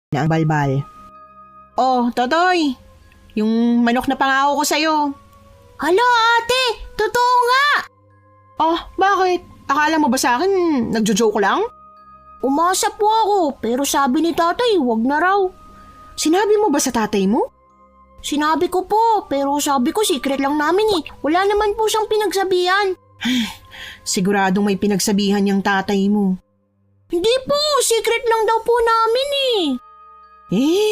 na ang balbal. Oh, Totoy! Yung manok na pangako ko sa'yo. Hala ate, totoo nga! Oh, bakit? Akala mo ba sa akin nagjo-joke lang? Umasa po ako pero sabi ni tatay wag na raw. Sinabi mo ba sa tatay mo? Sinabi ko po pero sabi ko secret lang namin eh. Wala naman po siyang pinagsabihan. Siguradong may pinagsabihan yung tatay mo. Hindi po, secret lang daw po namin eh.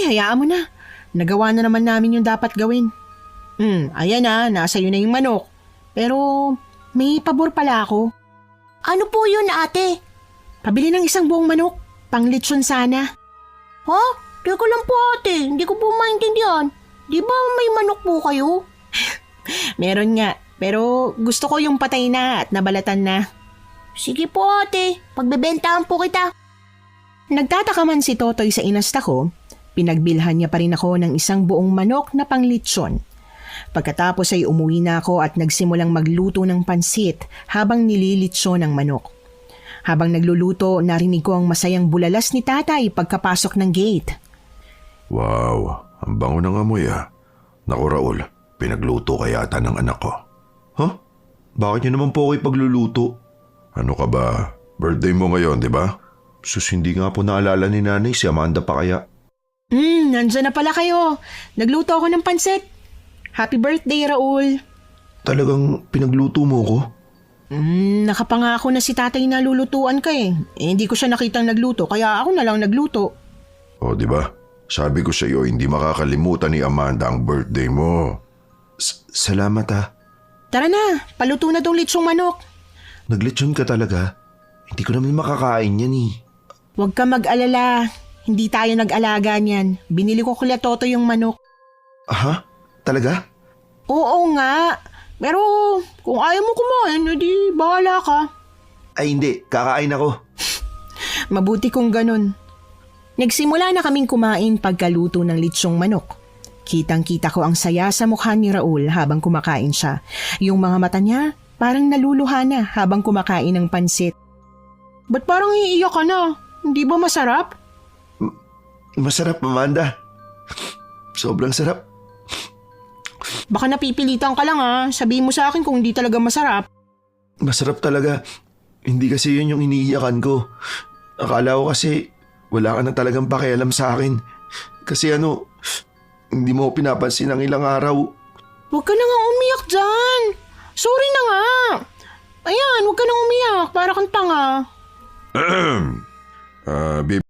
Hayaan mo na. Nagawa na naman namin yung dapat gawin. Ayan na, nasa iyo na yung manok. Pero may pabor pala ako. Ano po yun ate? Pabili ng isang buong manok. Panglitsyon sana. Ha? Teka lang po ate, hindi ko po maintindihan. Di ba may manok po kayo? Meron nga, pero gusto ko yung patay na at nabalatan na. Sige po ate, pagbebentahan po kita. Nagtataka man si Totoy sa inasta ko, pinagbilhan niya pa rin ako ng isang buong manok na panglitsyon. Pagkatapos ay umuwi na ako at nagsimulang magluto ng pansit habang nililitsyon ng manok. Habang nagluluto, narinig ko ang masayang bulalas ni tatay pagkapasok ng gate. Wow, ang bango ng amoy ah. Naku Raul, pinagluto ka yata ng anak ko. Huh? Bakit niyo naman po ako pagluluto? Ano ka ba? Birthday mo ngayon, di ba? Sus, hindi nga po naalala ni nanay, si Amanda pa kaya? Nandyan na pala kayo. Nagluto ako ng pansit. Happy birthday, Raul. Talagang pinagluto mo ko? Nakapangako na si tatay na lulutuan ka eh. Hindi ko siya nakitang nagluto, kaya ako na lang nagluto. O, di ba? Sabi ko sa iyo, hindi makakalimutan ni Amanda ang birthday mo. Salamat ah. Tara na, paluto na tong litsyong manok. Naglitsyon ka talaga? Hindi ko naman makakain yan eh. Huwag ka mag-alala. Hindi tayo nag-alaga niyan. Binili ko kila Toto yung manok. Aha? Talaga? Oo nga. Pero kung ayaw mo kumain, edi bahala ka. Ay hindi, kakain ako. Mabuti kung ganun. Nagsimula na kaming kumain pagkaluto ng litsyong manok. Kitang-kita ko ang saya sa mukha ni Raul habang kumakain siya. Yung mga mata niya parang naluluha na habang kumakain ng pansit. Ba't parang iiyak ka na? Hindi ba masarap? Masarap, Amanda. Sobrang sarap. Baka napipilitan ka lang Sabihin mo sa akin kung hindi talaga masarap. Masarap talaga. Hindi kasi yun yung iniiyakan ko. Akala ko kasi wala ka na talagang pakialam sa akin. Kasi hindi mo pinapansin ng ilang araw. Huwag ka na nga umiyak dyan. Sorry na nga. Ayan, huwag ka na umiyak. Para kang tanga. Babe,